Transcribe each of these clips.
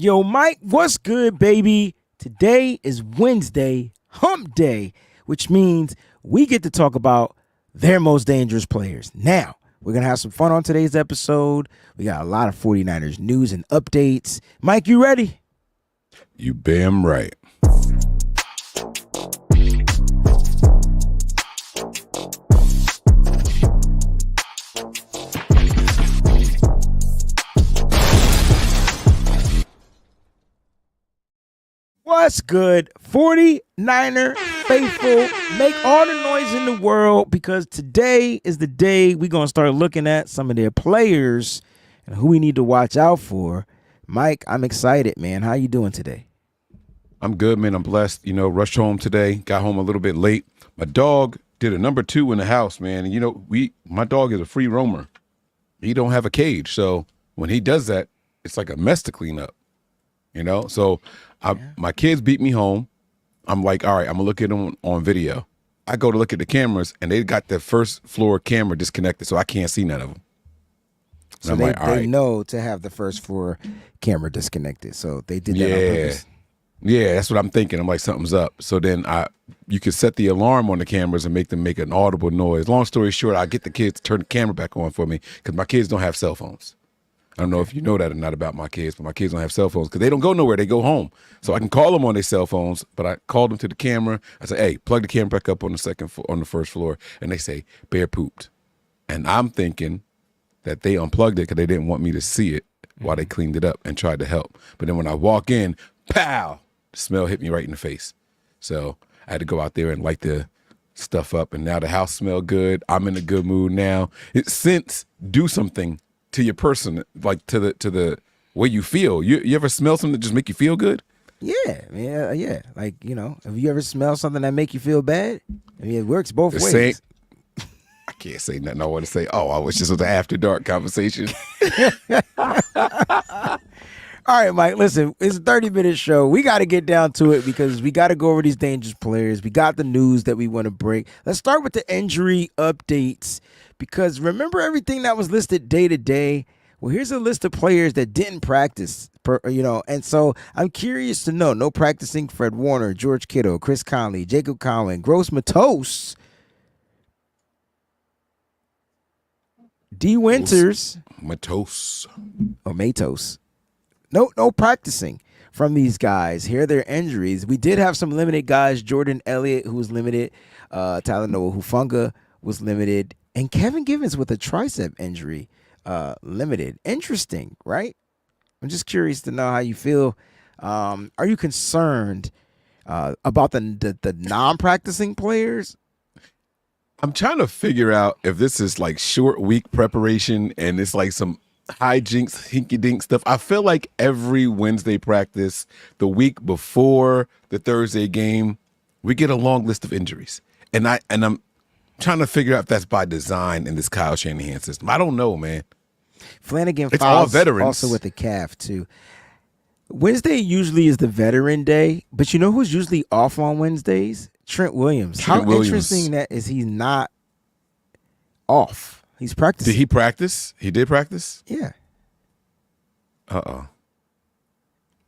Yo, Mike, what's good, baby? Today is Wednesday, hump day, which means we get to talk about their most dangerous players. Now, we're going to have some fun on today's episode. We got a lot of 49ers news and updates. Mike, you ready? You damn right. What's good, 49er faithful? Make all the noise in the world because today is the day we're going to start looking at some of their players and who we need to watch out for. Mike, I'm excited, man. How you doing today? I'm good, man. I'm blessed. Rushed home today. Got home a little bit late. My dog did a number 2 in the house, man. And my dog is a free roamer. He don't have a cage. So when he does that, it's like a mess to clean up. So my kids beat me home. I'm like, all right, I'm gonna look at them on video. I go to look at the cameras, and they got the first floor camera disconnected, so I can't see none of them. So they know to have the first floor camera disconnected. So they did that on purpose. Yeah, that's what I'm thinking. I'm like, something's up. So then you could set the alarm on the cameras and make them make an audible noise. Long story short, I get the kids to turn the camera back on for me because my kids don't have cell phones. I don't know if you know that or not about my kids, but my kids don't have cell phones because they don't go nowhere. They go home. So I can call them on their cell phones, but I called them to the camera. I say, hey, plug the camera back up on the first floor. And they say, bear pooped. And I'm thinking that they unplugged it because they didn't want me to see it while they cleaned it up and tried to help. But then when I walk in, pow, the smell hit me right in the face. So I had to go out there and light the stuff up. And now the house smelled good. I'm in a good mood now. It's since do something to your person, like to the way you feel. You ever smell something that just make you feel good? Yeah. Like, have you ever smelled something that make you feel bad? I mean, it works both ways. I can't say nothing. I want to say, I wish this was an after dark conversation. All right, Mike, listen, it's a 30-minute show. We got to get down to it because we got to go over these dangerous players. We got the news that we want to break. Let's start with the injury updates because remember everything that was listed day to day? Well, here's a list of players that didn't practice, and so I'm curious to know, no practicing Fred Warner, George Kittle, Chris Conley, Jacob Collin, Gross Matos, D. Winters. Matos. No practicing from these guys. Here are their injuries. We did have some limited guys. Jordan Elliott, who was limited. Tyler Noah Hufanga was limited. And Kevin Givens with a tricep injury, limited. Interesting, right? I'm just curious to know how you feel. Are you concerned about the non-practicing players? I'm trying to figure out if this is like short week preparation and it's like some hijinks, hinky-dink stuff. I feel like every Wednesday practice, the week before the Thursday game, we get a long list of injuries. And I'm trying to figure out if that's by design in this Kyle Shanahan system. I don't know, man. Flanagan it's all veterans. Also with the calf, too. Wednesday usually is the veteran day, but you know who's usually off on Wednesdays? Trent Williams. How interesting that is he's not off. He's practicing. Did he practice? He did practice? Yeah. Uh-oh.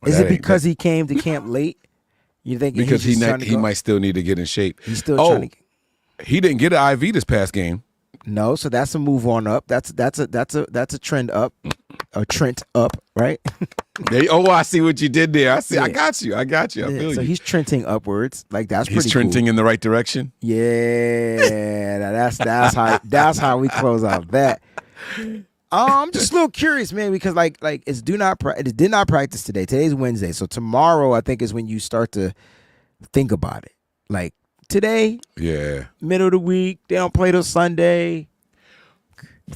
Is it because he came to camp late? You think because he might still need to get in shape. He's still trying to. He didn't get an IV this past game. No, so that's a move on up. That's a trend up. A trend up, right? I see what you did there. I see. Yeah. I got you. I feel so you. he's trending upwards. Like that's he's pretty trending cool. in the right direction. Yeah, that's how we close out that. I'm just a little curious, man, because like it did not practice today. Today's Wednesday, so tomorrow I think is when you start to think about it. Like today, yeah, middle of the week, they don't play till Sunday.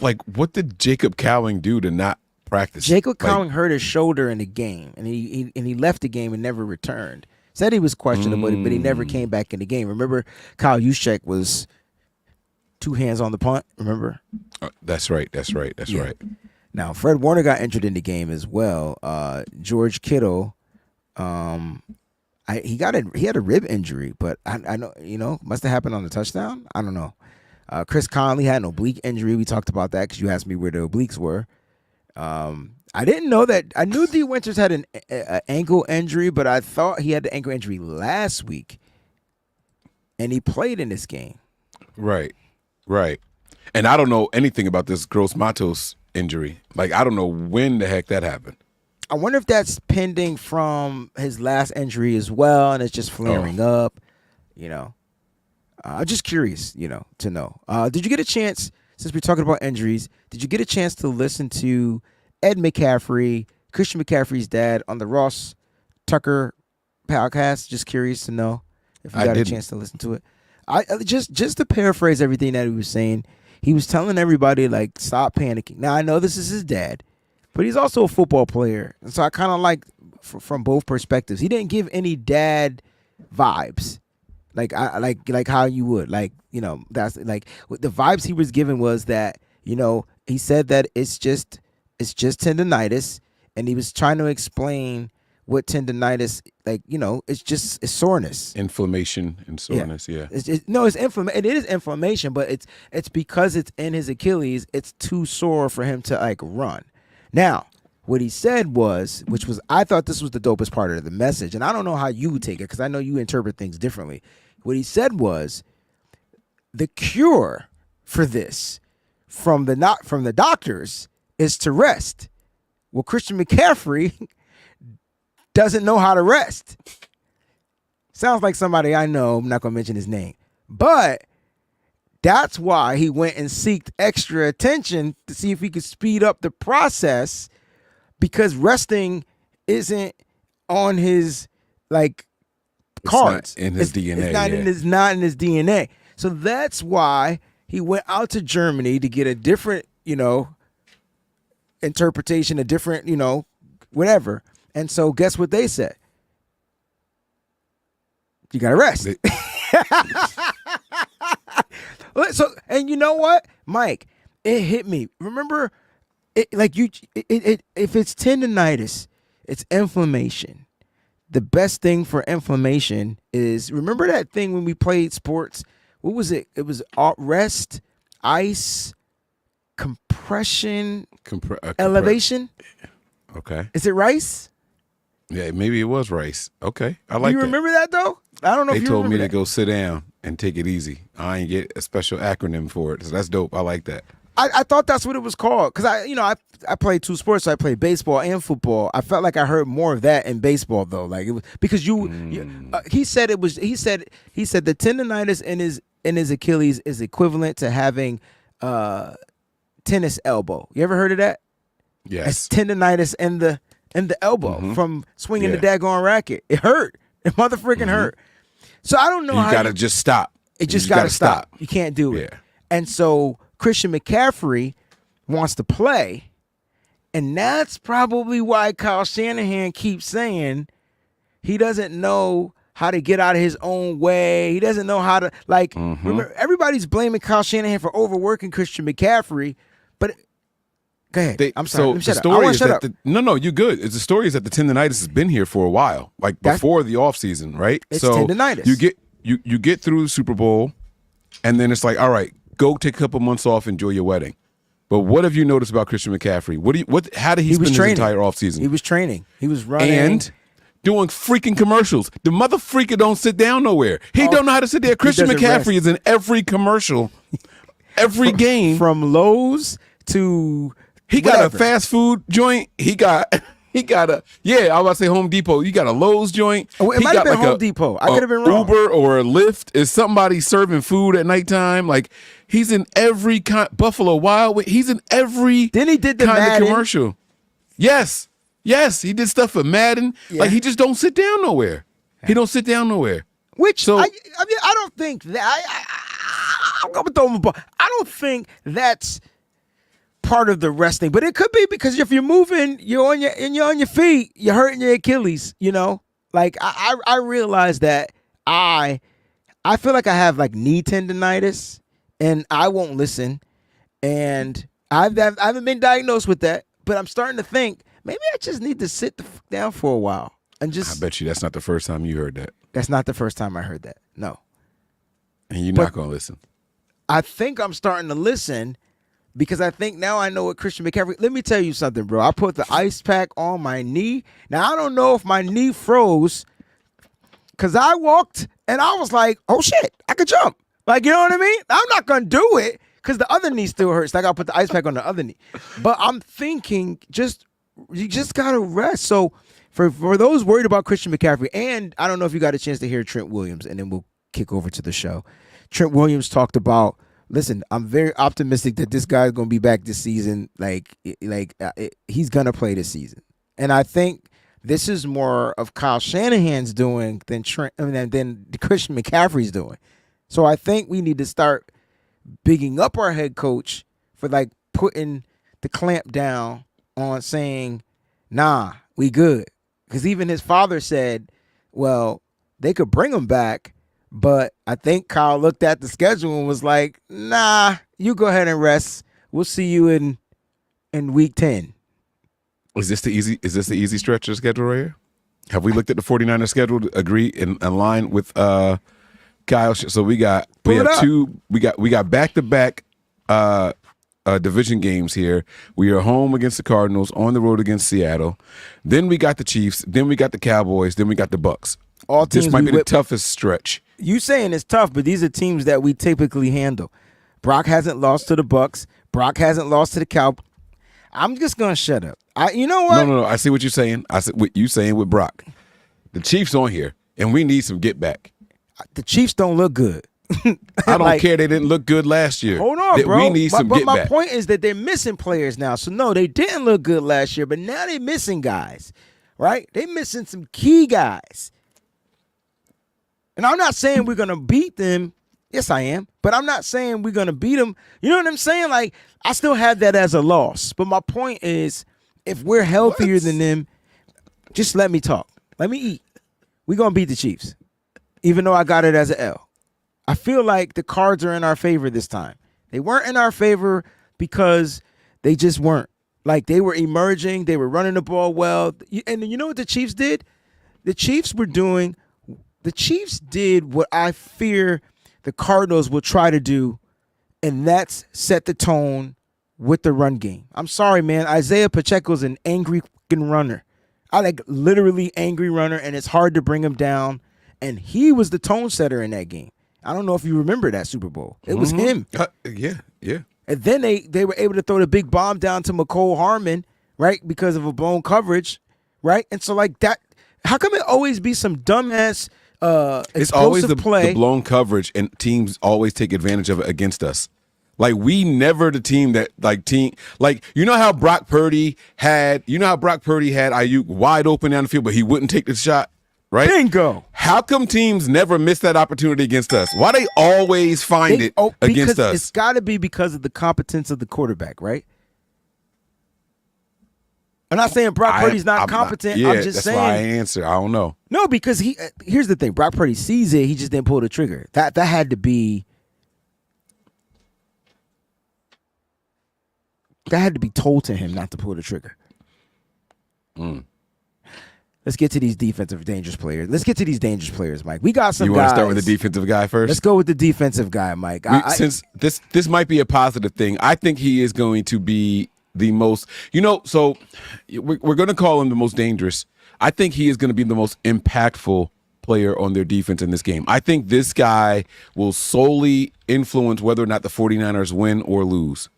Like, what did Jacob Cowing do to not practice? Jacob Cowing hurt his shoulder in the game, and he left the game and never returned. Said he was questionable, but he never came back in the game. Remember, Kyle Juszczyk was 2 hands on the punt. Remember? That's right. Right. Now, Fred Warner got injured in the game as well. George Kittle, he had a rib injury, but I know must have happened on the touchdown. I don't know. Chris Conley had an oblique injury. We talked about that because you asked me where the obliques were. I didn't know that. I knew D. Winters had an ankle injury, but I thought he had the ankle injury last week, and he played in this game. Right. And I don't know anything about this Gross Matos injury. Like, I don't know when the heck that happened. I wonder if that's pending from his last injury as well, and it's just flaring up. I'm just curious, to know. Did you get a chance, since we're talking about injuries, did you get a chance to listen to Ed McCaffrey, Christian McCaffrey's dad, on the Ross Tucker podcast? Just curious to know if you got a chance to listen to it. I just to paraphrase everything that he was saying, he was telling everybody, like, stop panicking. Now, I know this is his dad, but he's also a football player. And so I kind of like from both perspectives. He didn't give any dad vibes. Like how you would. That's like the vibes he was giving was that, he said that it's just tendonitis, and he was trying to explain what tendonitis, it's soreness, inflammation and soreness. Yeah. It's inflammation. It is inflammation, but it's because it's in his Achilles. It's too sore for him to run. Now, what he said was, I thought this was the dopest part of the message, and I don't know how you take it because I know you interpret things differently. What he said was, the cure for this from the doctors is to rest. Well, Christian McCaffrey doesn't know how to rest. Sounds like somebody I know. I'm not going to mention his name. But that's why he went and sought extra attention to see if he could speed up the process, because resting isn't on his cards. It's not in his DNA. It's not in his DNA. So that's why he went out to Germany to get a different, interpretation, a different, whatever. And so guess what they said? You got to rest. So, and you know what, Mike? It hit me. Remember, if it's tendonitis, it's inflammation. The best thing for inflammation is, remember that thing when we played sports? What was it? It was rest, ice, compression, elevation. Okay. Is it rice? Yeah, maybe it was rice. Okay, I like that. You remember that though? I don't know. They if you told me remember to go sit down and take it easy. I ain't get a special acronym for it, so that's dope. I like that. I thought that's what it was called, because I played two sports. So I played baseball and football. I felt like I heard more of that in baseball though. Like it was because he said it was. He said the tendonitis in his Achilles is equivalent to having tennis elbow. You ever heard of that? Yes. It's tendonitis in the elbow from swinging the daggone racket. It hurt. It motherfucking hurt. So I don't know how. You gotta just stop. It just gotta stop. You can't do it. Yeah. And so Christian McCaffrey wants to play, and that's probably why Kyle Shanahan keeps saying he doesn't know how to get out of his own way. He doesn't know how to remember, everybody's blaming Kyle Shanahan for overworking Christian McCaffrey, but go ahead. I'm sorry. So the story is that no, you're good. The story is that the tendonitis has been here for a while, before the offseason, right? It's tendonitis. You get through the Super Bowl, and then it's like, all right, go take a couple months off, enjoy your wedding. But what have you noticed about Christian McCaffrey? How did he spend his entire offseason? He was training. He was running. And doing freaking commercials. The motherfreaker don't sit down nowhere. He don't know how to sit there. Christian McCaffrey is in every commercial, every game. From Lowe's to He got a fast food joint. He got a I was about to say Home Depot. You got a Lowe's joint. Oh, it might have been Home Depot. I could have been wrong. Uber or a Lyft. Is somebody serving food at nighttime? Like, he's in every Buffalo Wild Wings. He's in every then he did the kind Madden. of commercial. Yes, he did stuff for Madden. Yeah. Like, he just don't sit down nowhere. He don't sit down nowhere. Which I don't think that I'm going to throw him a ball. I don't think that's part of the resting, but it could be, because if you're moving, you're on your feet, you're hurting your Achilles. Like I realize that I feel like I have knee tendonitis, and I won't listen, and I haven't been diagnosed with that, but I'm starting to think maybe I just need to sit down for a while and just. I bet you that's not the first time you heard that. That's not the first time I heard that. No. And you're not gonna listen. I think I'm starting to listen, because I think now I know what Christian McCaffrey. Let me tell you something, bro. I put the ice pack on my knee. Now I don't know if my knee froze because I walked and I was like, oh shit, I could jump. Like, you know what I mean? I'm not gonna do it because the other knee still hurts. I gotta put the ice pack on the other knee. But I'm thinking, you just gotta rest. So for those worried about Christian McCaffrey, and I don't know if you got a chance to hear Trent Williams, and then we'll kick over to the show. Trent Williams talked about, listen, I'm very optimistic that this guy's going to be back this season. He's going to play this season. And I think this is more of Kyle Shanahan's doing than Christian McCaffrey's doing. So I think we need to start bigging up our head coach for putting the clamp down on saying, nah, we good. Because even his father said, well, they could bring him back, but I think Kyle looked at the schedule and was like, nah, you go ahead and rest. We'll see you in week 10. Is this the easy stretch of the schedule right here? Have we looked at the 49ers schedule to agree in line with Kyle? So we got back-to-back division games here. We are home against the Cardinals, on the road against Seattle. Then we got the Chiefs. Then we got the Cowboys. Then we got the Bucks. This might be the toughest stretch. You saying it's tough, but these are teams that we typically handle. Brock hasn't lost to the Bucks. Brock hasn't lost to the Cowboys. I'm just gonna shut up. You know what? No. I see what you're saying. I see what you saying with Brock. The Chiefs on here, and we need some get back. The Chiefs don't look good. I don't care. They didn't look good last year. Hold on, bro. We need some get back. But my point is that they're missing players now. So, no, they didn't look good last year, but now they're missing guys, right? They're missing some key guys. And I'm not saying we're going to beat them. Yes, I am. But I'm not saying we're going to beat them. You know what I'm saying? Like, I still have that as a loss. But my point is, if we're healthier than them, just let me talk. Let me eat. We're going to beat the Chiefs, even though I got it as an L. I feel like the cards are in our favor this time. They weren't in our favor because they just weren't. Like, they were emerging. They were running the ball well. And you know what the Chiefs did? The Chiefs did what I fear the Cardinals will try to do, and that's set the tone with the run game. I'm sorry, man. Isaiah Pacheco's an angry fucking runner. Literally angry runner, and it's hard to bring him down. And he was the tone setter in that game. I don't know if you remember that Super Bowl. It was him. Yeah. And then they were able to throw the big bomb down to McCole Harmon, right, because of a blown coverage, right? And so, like, that, how come it always be some dumbass it's always the blown coverage, and teams always take advantage of it against us. Like, we never the team that, you know how Brock Purdy had Ayuk wide open down the field, but he wouldn't take the shot? Right? Bingo. How come teams never miss that opportunity against us? Why they always find it against us? It's got to be because of the competence of the quarterback, right? I'm not saying Brock Purdy's not competent. I'm just saying. That's why I answer. I don't know. No, because here's the thing. Brock Purdy sees it. He just didn't pull the trigger. That had to be. That had to be told to him not to pull the trigger. Let's get to these dangerous players. Let's get to these dangerous players, Mike. We got some guys. You want to start with the defensive guy first? Let's go with the defensive guy, Mike. Since this might be a positive thing, I think he is going to be the most, so we're going to call him the most dangerous. I think he is going to be the most impactful player on their defense in this game. I think this guy will solely influence whether or not the 49ers win or lose.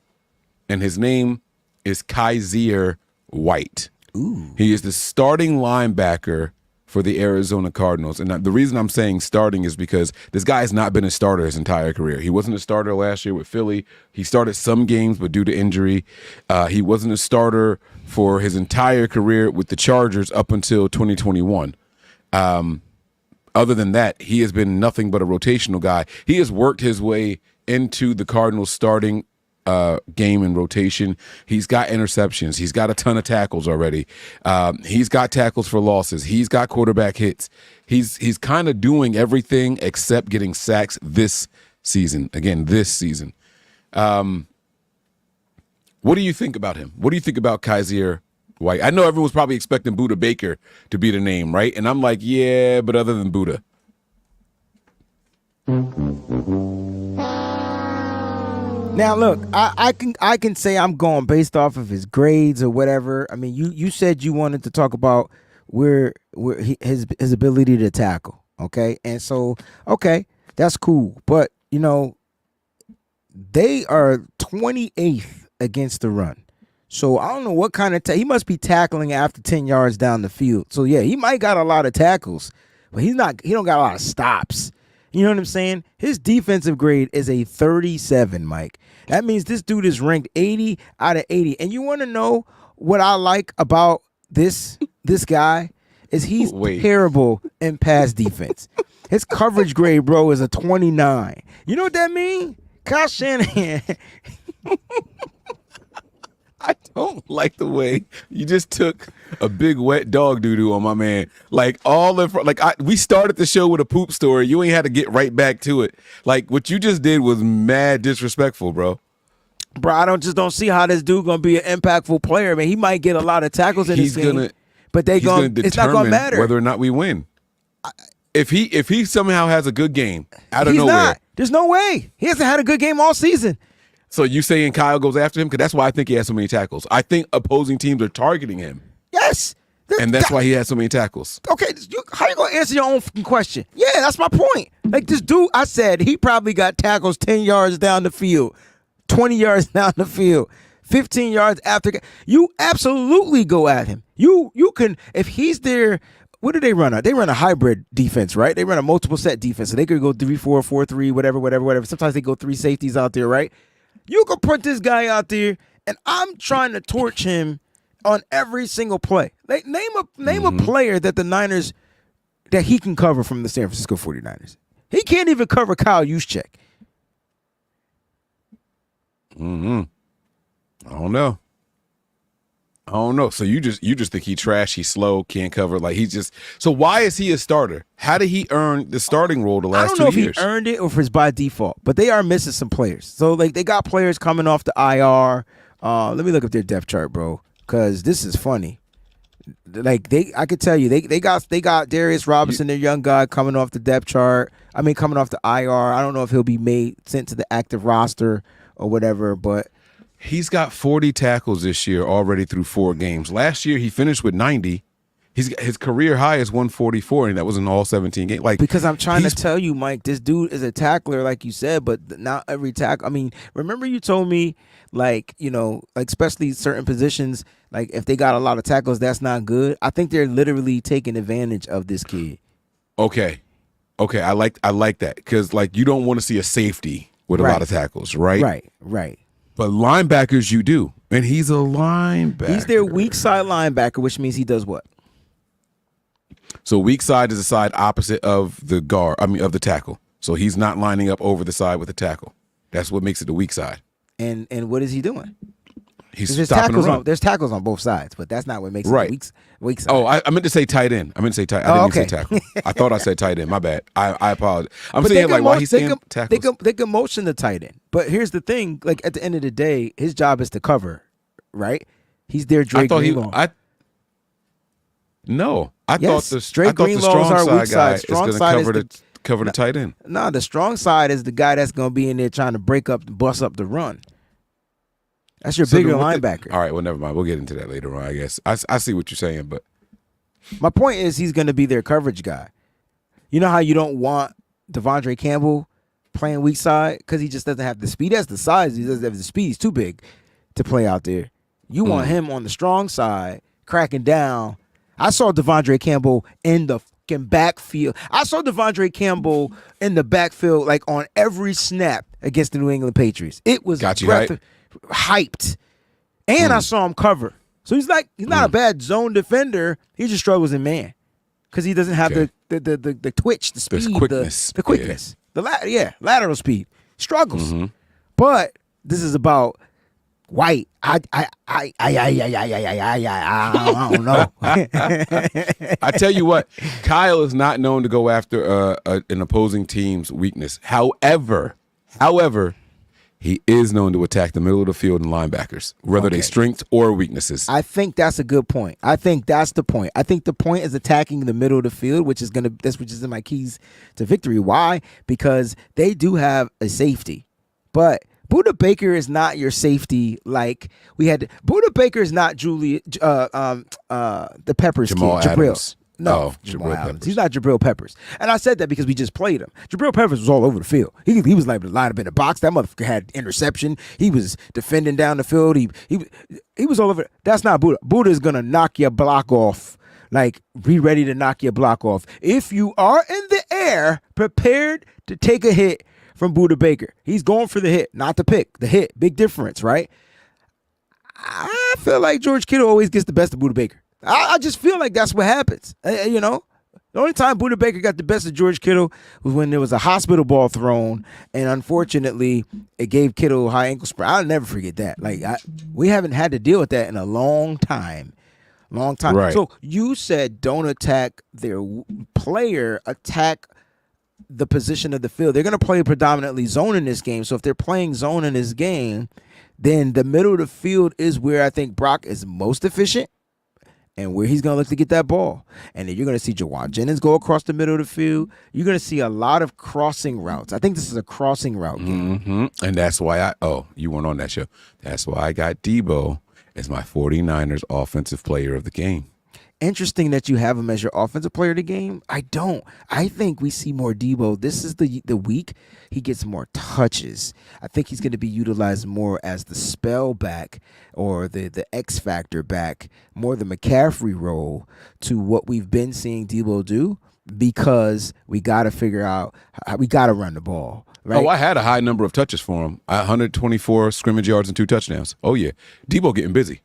And his name is Kaiser White. Ooh. He is the starting linebacker for the Arizona Cardinals. And the reason I'm saying starting is because this guy has not been a starter his entire career. He wasn't a starter last year with Philly. He started some games, but due to injury, he wasn't a starter for his entire career with the Chargers up until 2021. Other than that, he has been nothing but a rotational guy. He has worked his way into the Cardinals starting game and rotation. He's got interceptions. He's got a ton of tackles already. He's got tackles for losses. He's got quarterback hits. He's kind of doing everything except getting sacks this season. Again, this season. What do you think about him? What do you think about Kaiser White? I know everyone's probably expecting Buda Baker to be the name, right? And I'm like, yeah, but other than Buda. Now look, I can say I'm going based off of his grades or whatever. I mean, you said you wanted to talk about his ability to tackle, okay? And so, okay, that's cool. But, they are 28th against the run. So I don't know what kind of he must be tackling after 10 yards down the field. So yeah, he might got a lot of tackles, but he don't got a lot of stops. You know what I'm saying? His defensive grade is a 37, Mike. That means this dude is ranked 80 out of 80. And you want to know what I like about this guy is he's terrible in pass defense. His coverage grade, bro, is a 29. You know what that means? Kyle Shanahan. I don't like the way you just took a big wet dog doo-doo on my man. Like we started the show with a poop story. You ain't had to get right back to it. Like what you just did was mad disrespectful, bro. Bro, I don't see how this dude gonna be an impactful player. Man, he might get a lot of tackles in this game, but it's not gonna matter whether or not we win. If he somehow has a good game out of nowhere, there's no way he hasn't had a good game all season. So you saying Kyle goes after him? Because that's why I think he has so many tackles. I think opposing teams are targeting him. Yes. And that's why he has so many tackles. Okay, how you going to answer your own question? Yeah, that's my point. Like this dude, I said, he probably got tackles 10 yards down the field, 20 yards down the field, 15 yards after. You absolutely go at him. You can, if he's there, what do they run? They run a hybrid defense, right? They run a multiple set defense. So they could go 3-4, 4-3, whatever. Sometimes they go 3 safeties out there, right? You can put this guy out there, and I'm trying to torch him on every single play. Like, name a player that the Niners, that he can cover from the San Francisco 49ers. He can't even cover Kyle Juszczyk. I don't know. So you just think he trash, he's slow, can't cover. Like so why is he a starter? How did he earn the starting role the last 2 years? I don't know if he earned it or if it's by default, but they are missing some players. So like they got players coming off the IR. Let me look up their depth chart, bro, because this is funny. Like I could tell you, they got Darius Robinson, their young guy, coming off the depth chart. I mean, coming off the IR. I don't know if he'll be sent to the active roster or whatever, but he's got 40 tackles this year already through 4 games. Last year he finished with 90. His career high is 144, and that was in all 17 games. Like, because I'm trying to tell you, Mike, this dude is a tackler, like you said, but not every tackle. I mean, remember you told me, like, like especially certain positions, like if they got a lot of tackles, that's not good. I think they're literally taking advantage of this kid. Okay, I like that, because like you don't want to see a safety with a lot of tackles, right? Right. But linebackers, you do, and he's a linebacker. He's their weak side linebacker, which means he does what? So weak side is the side opposite of the of the tackle. So he's not lining up over the side with the tackle. That's what makes it the weak side. And what is he doing? He's stopping the run. There's tackles on both sides, but that's not what makes it the weak side. Oh, I meant to say tight end. I didn't mean to say tackle. I thought I said tight end. My bad. I apologize. I'm saying like why he's saying tackles. They can motion the tight end. But here's the thing, like at the end of the day, his job is to cover, right? He's their Drake Greenlaw. I thought the strong side guy is going to cover the tight end. No, the strong side is the guy that's going to be in there trying to bust up the run. That's your bigger linebacker. All right, well, never mind. We'll get into that later on, I guess. I see what you're saying, but my point is he's going to be their coverage guy. You know how you don't want Devondre Campbell playing weak side because he just doesn't have the speed. He has the size. He doesn't have the speed. He's too big to play out there. You want him on the strong side, cracking down. I saw Devondre Campbell in the fucking backfield. I saw Devondre Campbell in the backfield like on every snap against the New England Patriots. It was hyped. And I saw him cover. So he's not a bad zone defender. He just struggles in man because he doesn't have the twitch, the speed, the quickness, lateral speed. Struggles. But this is about White. I don't know. I tell you what, Kyle is not known to go after an opposing team's weakness. However, he is known to attack the middle of the field and linebackers, whether they strengths or weaknesses. I think that's a good point. I think that's the point. I think the point is attacking the middle of the field, which is in my keys to victory. Why? Because they do have a safety, but Buda Baker is not your safety like we had. Buda Baker is not the Peppers Jamal kid, Jabril. Adams. No, Jabril Adams. Peppers. He's not Jabril Peppers. And I said that because we just played him. Jabril Peppers was all over the field. He was like to line up in the box. That motherfucker had interception. He was defending down the field. He was all over. That's not Buda. Buda is gonna knock your block off. Like, be ready to knock your block off. If you are in the air, prepared to take a hit from Buda Baker. He's going for the hit, not the pick. The hit. Big difference, right? I feel like George Kittle always gets the best of Buda Baker. I just feel like that's what happens. The only time Buda Baker got the best of George Kittle was when there was a hospital ball thrown, and unfortunately, it gave Kittle a high ankle sprain. I'll never forget that. Like, we haven't had to deal with that in a long time. Right. So you said don't attack their player, attack the position of the field. They're going to play predominantly zone in this game. So if they're playing zone in this game, then the middle of the field is where I think Brock is most efficient and where he's going to look to get that ball. And then you're going to see Jawan Jennings go across the middle of the field. You're going to see a lot of crossing routes. I think this is a crossing route game. Mm-hmm. And that's why you weren't on that show. That's why I got Debo as my 49ers offensive player of the game. Interesting that you have him as your offensive player of the game. I don't. I think we see more Debo. This is the week he gets more touches. I think he's going to be utilized more as the spell back or the X factor back, more the McCaffrey role to what we've been seeing Debo do, because we got to figure out how we got to run the ball. Right? Oh, I had a high number of touches for him. 124 scrimmage yards and 2 touchdowns. Oh, yeah. Debo getting busy.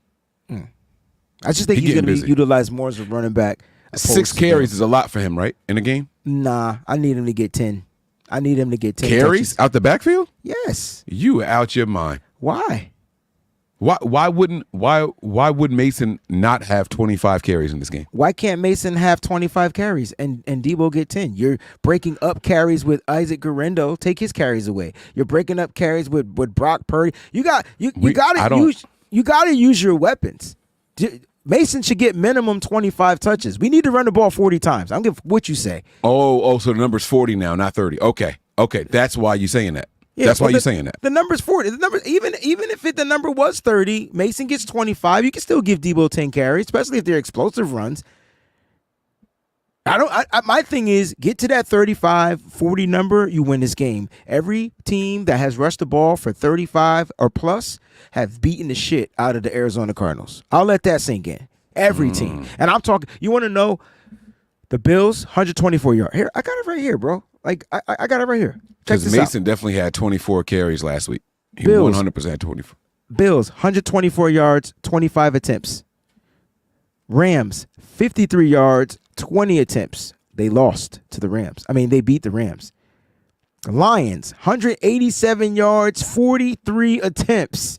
I just think he's going to be utilized more as a running back. 6 carries is a lot for him, right, in a game? Nah, I need him to get 10. I need him to get 10 carries touches. out the backfield? Yes. You out your mind. Why? Why would Mason not have 25 carries in this game? Why can't Mason have 25 carries and Debo get 10? You're breaking up carries with Isaac Guerrero. Take his carries away. You're breaking up carries with Brock Purdy. You got to use your weapons. Mason should get minimum 25 touches. We need to run the ball 40 times. I don't give what you say. Oh, so the number's 40 now, not 30. Okay. That's why you're saying that. Yeah, that's why you're saying that. The number's 40. The number, even if the number was 30, Mason gets 25. You can still give Debo 10 carries, especially if they're explosive runs. My thing is, get to that 35, 40 number, you win this game. Every team that has rushed the ball for 35 or plus have beaten the shit out of the Arizona Cardinals. I'll let that sink in. Every team. And I'm talking, you want to know, the Bills, 124 yards. Here, I got it right here, bro. Like, I got it right here. Check Because this Mason out. definitely had 24 carries last week. He Bills. 100% 24. Bills, 124 yards, 25 attempts. Rams, 53 yards, 20 attempts. They lost to the Rams. They beat the Rams. Lions, 187 yards, 43 attempps.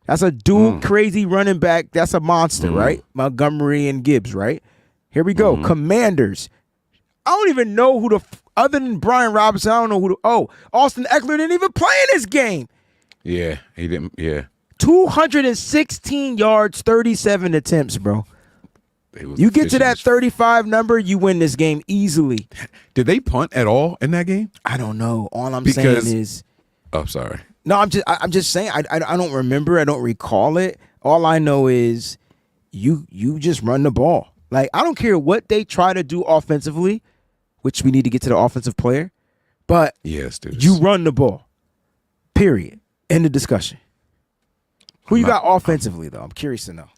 That's a dual crazy running back. That's a monster, right? Montgomery and Gibbs, right? Here we go. Commanders. I don't even know who other than Brian Robinson, I don't know who Austin Eckler didn't even play in this game. Yeah, he didn't. Yeah. 216 yards, 37 attempts, bro. You get to that 35 number, you win this game easily. Did they punt at all in that game? I don't know. All I'm saying is, oh, sorry. No, I'm just saying. I don't remember. I don't recall it. All I know is, you just run the ball. Like, I don't care what they try to do offensively, which we need to get to the offensive player, but yes, dude, you run the ball. Period. End of discussion. Who you got offensively, though? I'm curious to know.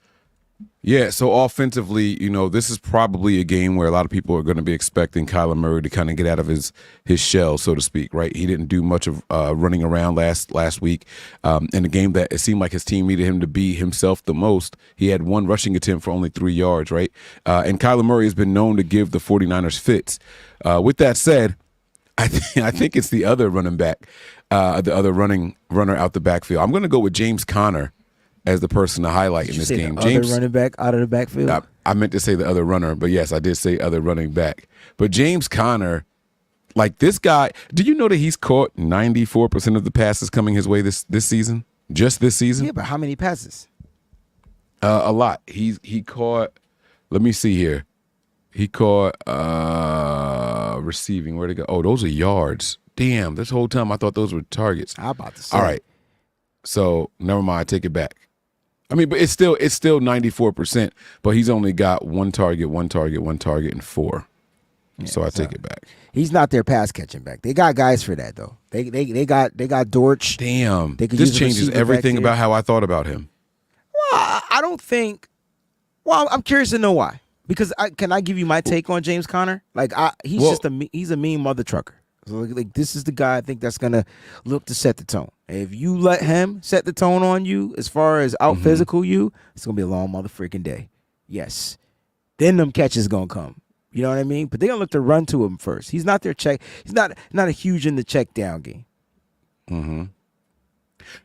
Yeah, so offensively, this is probably a game where a lot of people are going to be expecting Kyler Murray to kind of get out of his shell, so to speak, right? He didn't do much of running around last week. In a game that it seemed like his team needed him to be himself the most, he had 1 rushing attempt for only 3 yards, right? And Kyler Murray has been known to give the 49ers fits. With that said, I think it's the other running back, the other runner out the backfield. I'm going to go with James Conner as the person to highlight in this game. James, other running back out of the backfield? I meant to say the other runner, but yes, I did say other running back. But James Conner, like this guy, do you know that he's caught 94% of the passes coming his way this season? Just this season? Yeah, but how many passes? A lot. He caught, let me see here. He caught receiving. Where'd it go? Oh, those are yards. Damn, this whole time I thought those were targets. How about to say? All right. So never mind, I take it back. I mean, but it's still 94%, but he's only got one target, and 4. Yeah, so I take it back. He's not their pass catching back. They got guys for that though. They got Dortch. Damn, this changes everything about how I thought about him. Well, I don't think. Well, I'm curious to know why. Because can I give you my take on James Conner? Like he's a mean mother trucker. So like this is the guy I think that's gonna look to set the tone. If you let him set the tone on you, as far as out physical you, it's gonna be a long motherfucking day. Yes, then them catches gonna come. You know what I mean? But they gonna look to run to him first. He's not their check. He's not a huge in the check down game. Mm-hmm.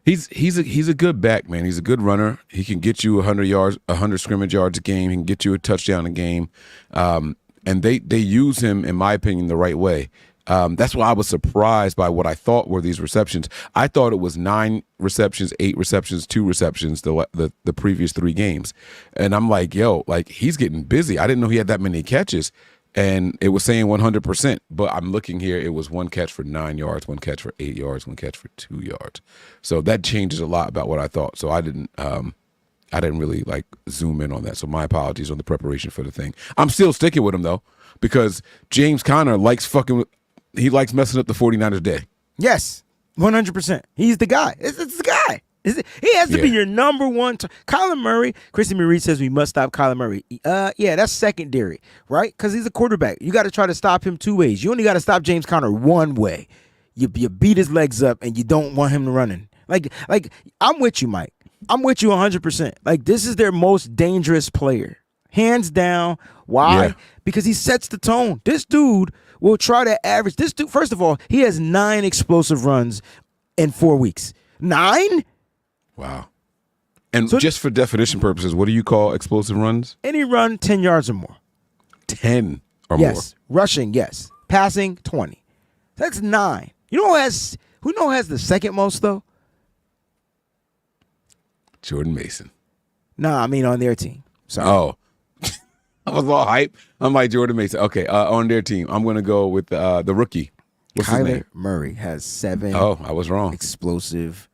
He's a good back, man. He's a good runner. He can get you 100 yards, 100 scrimmage yards a game. He can get you a touchdown a game. And they use him, in my opinion, the right way. That's why I was surprised by what I thought were these receptions. I thought it was 9 receptions, 8 receptions, 2 receptions the previous 3 games. And I'm like, yo, like he's getting busy. I didn't know he had that many catches. And it was saying 100%, but I'm looking here. It was 1 catch for 9 yards, 1 catch for 8 yards, 1 catch for 2 yards. So that changes a lot about what I thought. So I didn't really like zoom in on that. So my apologies on the preparation for the thing. I'm still sticking with him though, because James Conner likes messing up the 49ers day. Yes, 100%. He's the guy. It's the guy. He has to be your number one. Kyler Murray, Christy Marie says we must stop Kyler Murray. Yeah, that's secondary, right? Because he's a quarterback. You got to try to stop him 2 ways. You only got to stop James Conner 1 way. You beat his legs up and you don't want him running. Like I'm with you, Mike. I'm with you 100%. Like this is their most dangerous player, hands down. Why? Yeah. Because he sets the tone. This dude will try to average. This dude, first of all, he has 9 explosive runs in 4 weeks. 9? Wow. And so, just for definition purposes, what do you call explosive runs? Any run 10 yards or more. 10 or more. Yes. Rushing, yes. Passing, 20. That's 9. You know who has the second most, though? Jordan Mason. No, I mean on their team. Sorry. Oh. I was all hype. I'm like Jordan Mason. Okay, on their team, I'm going to go with the rookie. What's his name? Kyler Murray has 7. Oh, I was wrong. Explosive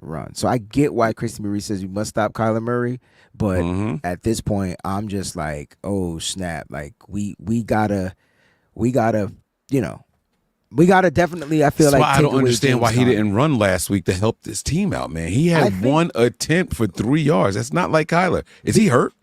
run. So I get why Christy Marie says we must stop Kyler Murray, but at this point I'm just like, oh snap, like we gotta definitely, I feel That's like why I don't understand James why he Conner. didn't run last week to help this team out, man. He had 1 attempt for 3 yards. That's not like Kyler. Is he hurt?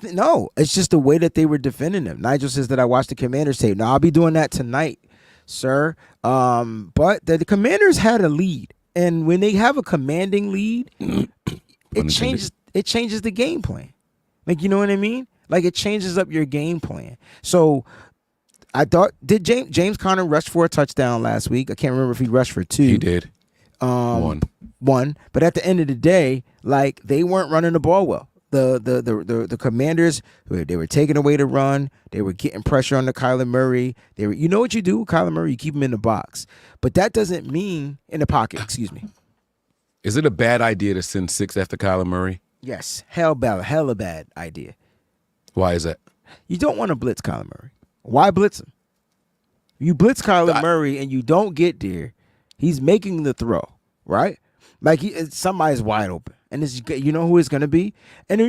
No, it's just the way that they were defending him. Nigel says that I watched the Commanders tape. Now I'll be doing that tonight, sir. But the Commanders had a lead. And when they have a commanding lead, it changes the game plan. Like, you know what I mean? Like, it changes up your game plan. So I thought, did James Conner rush for a touchdown last week? I can't remember if he rushed for 2. He did. 1. But at the end of the day, like, they weren't running the ball well. The Commanders, they were taking away the run. They were getting pressure on the Kyler Murray. You know what you do with Kyler Murray? You keep him in the box. But that doesn't mean in the pocket, excuse me. Is it a bad idea to send 6 after Kyler Murray? Yes. Hell a bad idea. Why is that? You don't want to blitz Kyler Murray. Why blitz him? You blitz Kyler Murray and you don't get there, he's making the throw, right? Like somebody's wide open. And you know who it's going to be? And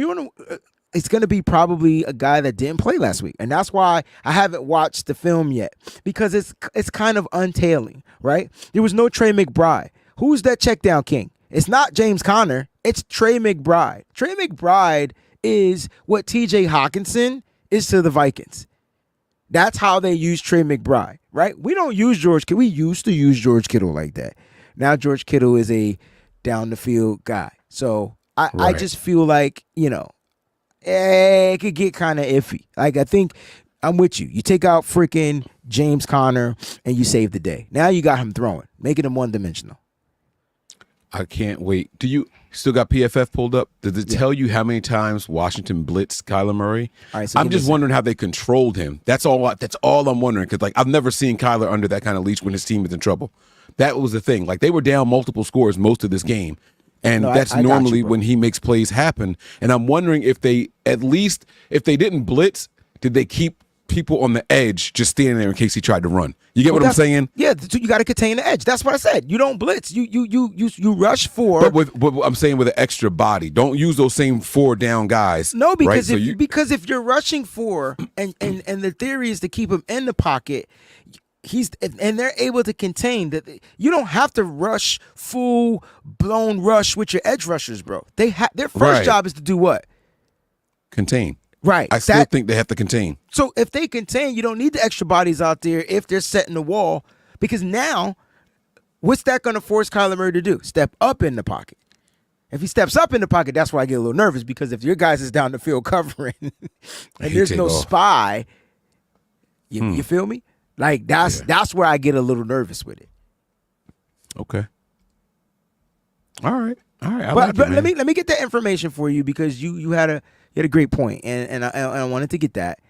it's going to be probably a guy that didn't play last week. And that's why I haven't watched the film yet, because it's kind of untailing, right? There was no Trey McBride. Who's that check down king? It's not James Conner. It's Trey McBride. Trey McBride is what TJ Hawkinson is to the Vikings. That's how they use Trey McBride, right? We don't use George Kittle. We used to use George Kittle like that. Now George Kittle is a down the field guy. So I just feel like, it could get kind of iffy. Like, I think I'm with you. You take out freaking James Conner and you save the day. Now you got him throwing, making him one-dimensional. I can't wait. Do you still got PFF pulled up? Does it tell you how many times Washington blitzed Kyler Murray? All right, so I'm just wondering how they controlled him. That's all I'm wondering, because like I've never seen Kyler under that kind of leash when his team is in trouble. That was the thing. Like, they were down multiple scores most of this game. And that's normally when he makes plays happen. And I'm wondering if they didn't blitz, did they keep people on the edge just standing there in case he tried to run. You get what I'm saying? Yeah, you got to contain the edge. That's what I said. You don't blitz. You rush for. But I'm saying with an extra body. Don't use those same 4 down guys. No, because right? because if you're rushing for and the theory is to keep him in the pocket, and they're able to contain that. You don't have to rush full blown rush with your edge rushers, bro. Their first job is to do what? Contain. Right. I still think they have to contain. So if they contain, you don't need the extra bodies out there if they're setting the wall. Because now, what's that going to force Kyler Murray to do? Step up in the pocket. If he steps up in the pocket, that's why I get a little nervous. Because if your guys is down the field covering and there's no spy, you feel me? Like that's where I get a little nervous with it. Okay. All right. But let me get that information for you because you had a great point and I wanted to get that.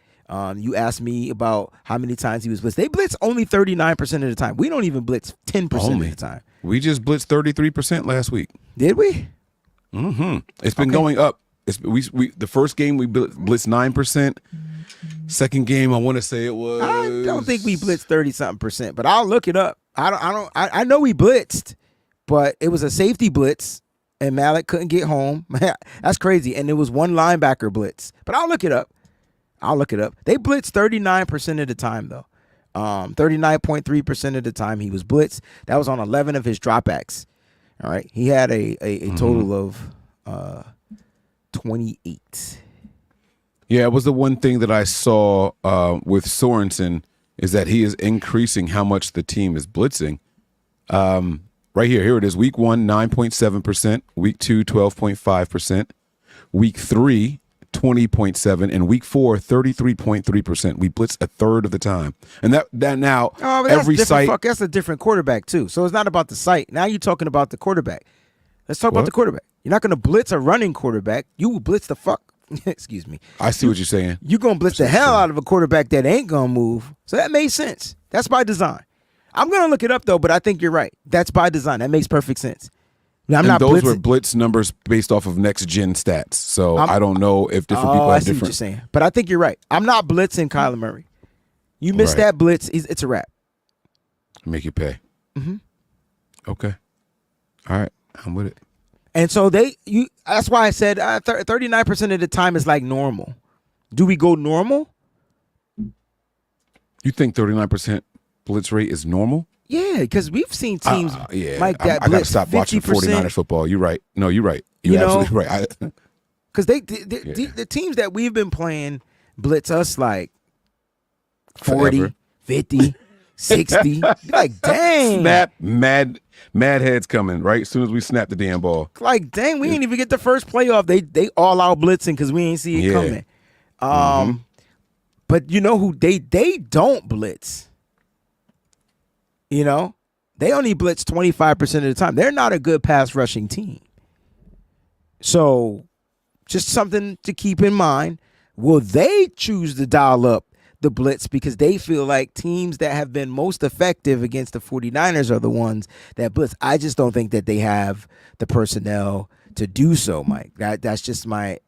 You asked me about how many times he was blitzed. They blitz only 39% of the time. We don't even blitz 10% of the time. We just blitzed 33% last week. Did we? Mm-hmm. It's been going up. We the first game we blitzed 9%. Second game, I want to say it was. I don't think we blitzed 30-something%, but I'll look it up. I know we blitzed, but it was a safety blitz. And Malik couldn't get home. That's crazy. And it was one linebacker blitz. But I'll look it up. They blitzed 39% of the time, though. 39.3% of the time he was blitzed. That was on 11 of his dropbacks. All right. He had a total of 28. Yeah, it was the one thing that I saw with Sorensen is that he is increasing how much the team is blitzing. Right here it is. Week 1, 9.7%. Week 2, 12.5%. Week 3, 20.7%. And week 4, 33.3%. We blitz a third of the time. And that now every site. That's a different quarterback too. So it's not about the site. Now you're talking about the quarterback. Let's talk about the quarterback. You're not going to blitz a running quarterback. You will blitz the fuck. Excuse me. I see what you're saying. You're going to blitz the hell out of a quarterback that ain't going to move. So that made sense. That's by design. I'm going to look it up, though, but I think you're right. That's by design. That makes perfect sense. Those were blitz numbers based off of next-gen stats. So I don't know if different people have different. I see what you're saying. But I think you're right. I'm not blitzing Kyler Murray. You miss that blitz, it's a wrap. Make you pay. Mm-hmm. Okay. All right. I'm with it. And so that's why I said 39% of the time is like normal. Do we go normal? You think 39% blitz rate is normal? Yeah, because we've seen teams like that. I got to stop watching 49ers football. You're right. No, you're right. You're absolutely right. Because the teams that we've been playing blitz us like 40, Forever. 50, 60. Like, dang. Snap, mad heads coming, right? As soon as we snap the damn ball. Like, dang, we ain't even get the first playoff. They all out blitzing because we ain't see it coming. But you know who they don't blitz? You know, they only blitz 25% of the time. They're not a good pass rushing team. So just something to keep in mind. Will they choose to dial up the blitz because they feel like teams that have been most effective against the 49ers are the ones that blitz? I just don't think that they have the personnel to do so, Mike. That's just my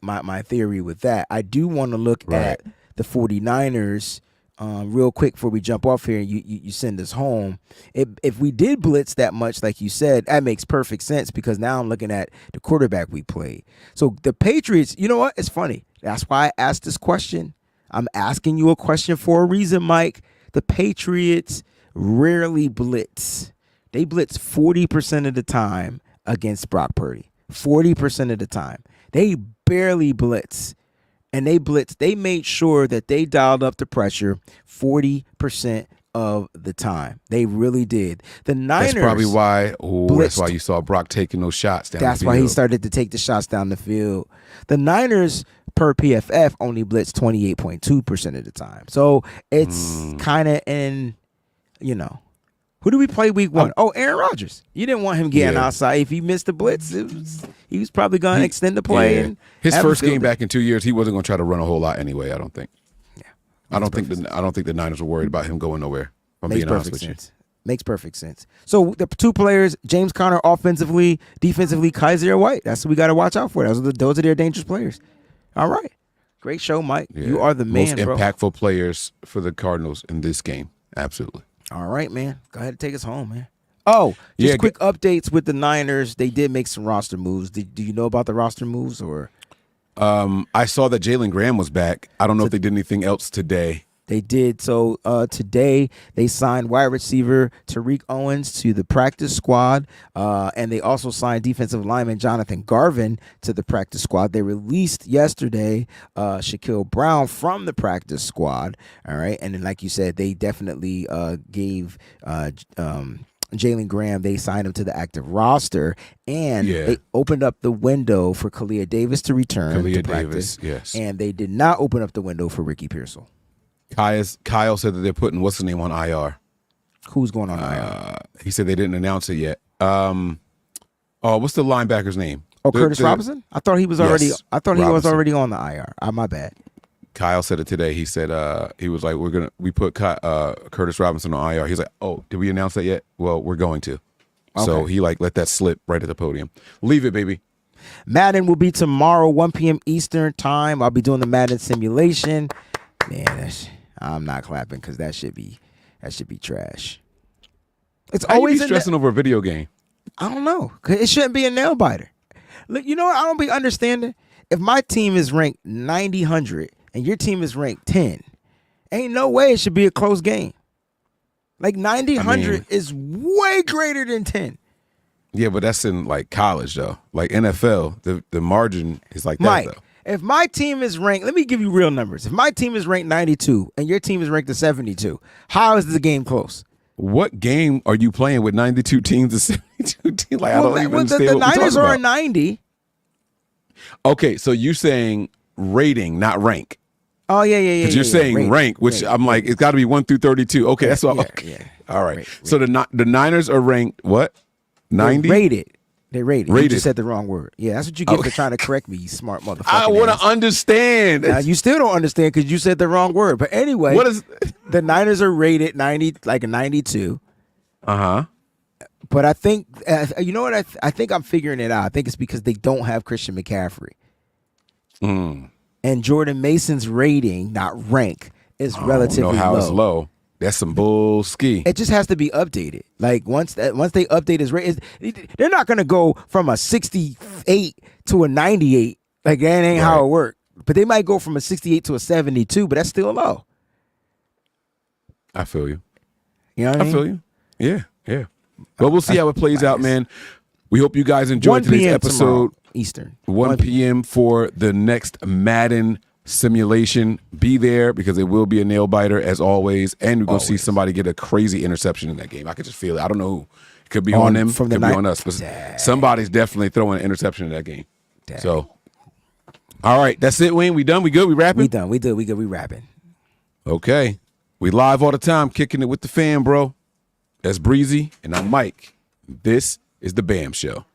theory with that. I do want to look at the 49ers real quick before we jump off here and you send us home. If we did blitz that much, like you said, that makes perfect sense because now I'm looking at the quarterback we played. So the Patriots, you know what? It's funny. That's why I asked this question. I'm asking you a question for a reason, Mike. The Patriots rarely blitz. They blitz 40% of the time against Brock Purdy. 40% of the time. They barely blitz. And they made sure that they dialed up the pressure 40% of the time. They really did. The Niners. That's probably why. That's why you saw Brock taking those shots down the field. That's why he started to take the shots down the field. The Niners, per PFF, only blitz 28.2% of the time. So it's kind of in, who do we play week 1? Aaron Rodgers. You didn't want him getting outside. If he missed the blitz, he was probably going to extend the play. And his first game back in 2 years, he wasn't going to try to run a whole lot anyway. I don't think. Yeah, I don't think the Niners were worried about him going nowhere. If I'm being honest with you. Makes perfect sense. So the two players, James Conner offensively, defensively, Kaiser White. That's what we got to watch out for. Those are their dangerous players. All right. Great show, Mike. Yeah. You are the man, Most bro. impactful players for the Cardinals in this game. Absolutely. All right, man. Go ahead and take us home, man. Oh, just Yeah, quick updates with the Niners. They did make some roster moves. Do you know about the roster moves or? I saw that Jalen Graham was back. I don't know if they did anything else today. They did. So today they signed wide receiver Tariq Owens to the practice squad, and they also signed defensive lineman Jonathan Garvin to the practice squad. They released yesterday Shaquille Brown from the practice squad. All right, and then like you said, they definitely gave Jalen Graham. They signed him to the active roster, and they opened up the window for Kalia Davis to return to practice. Yes, and they did not open up the window for Ricky Pearsall. Kyle said that they're putting what's his name on IR. Who's going on IR? He said they didn't announce it yet. What's the linebacker's name? Curtis Robinson? I thought he was already. Yes, I thought he was already on the IR. My bad. Kyle said it today. He said he was like, we put Curtis Robinson on IR. He's like, oh, did we announce that yet? Well, we're going to. Okay. So he let that slip right at the podium. Leave it, baby. Madden will be tomorrow, 1 p.m. Eastern time. I'll be doing the Madden simulation. Man, I'm not clapping because that should be trash. It's How always you be stressing over a video game. I don't know. 'Cause it shouldn't be a nail biter. Look, you know what? I don't be understanding. If my team is ranked 90-100 and your team is ranked 10, ain't no way it should be a close game. Like 90-100 is way greater than 10. Yeah, but that's in like college though. Like NFL, the margin is like that Mike, though. If my team is ranked, let me give you real numbers. If my team is ranked 92 and your team is ranked at 72, how is the game close? What game are you playing with 92 teams and 72 teams? Like, I don't even understand the what Niners we're are talking a 90. Okay, so you're saying rating, not rank. Oh, yeah. Because you're saying rank, which I'm like, it's got to be 1 through 32. Okay, that's all. Okay. Yeah. All right. So the Niners are ranked what? 90? They rated. You just said the wrong word. Yeah, that's what you get for trying to correct me, you smart motherfucker. I want to understand. Now, you still don't understand because you said the wrong word. But anyway, what is the Niners are rated 90, like a 92. Uh-huh. But I think, you know what? I think I'm figuring it out. I think it's because they don't have Christian McCaffrey. And Jordan Mason's rating, not rank, is relatively low. I don't know how it's low. That's some bull ski. It just has to be updated. Like once they update his rate, they're not going to go from a 68 to a 98. Like that ain't how it works. But they might go from a 68 to a 72, but that's still low. I feel you. You know what I mean? feel you. Yeah. But we'll see how it plays out, man. We hope you guys enjoyed today's episode. Eastern. 1 p.m. for the next Madden simulation. Be there because it will be a nail biter as always, and we're gonna see somebody get a crazy interception in that game. I could just feel it. I don't know who. It could be on them, could be on us, but somebody's definitely throwing an interception in that game. So, all right, that's it, Wayne. We done? We good? We wrapping? We done. We good. We wrapping. Okay, we live all the time, kicking it with the fam, bro. That's Breezy, and I'm Mike. This is the BAM Show.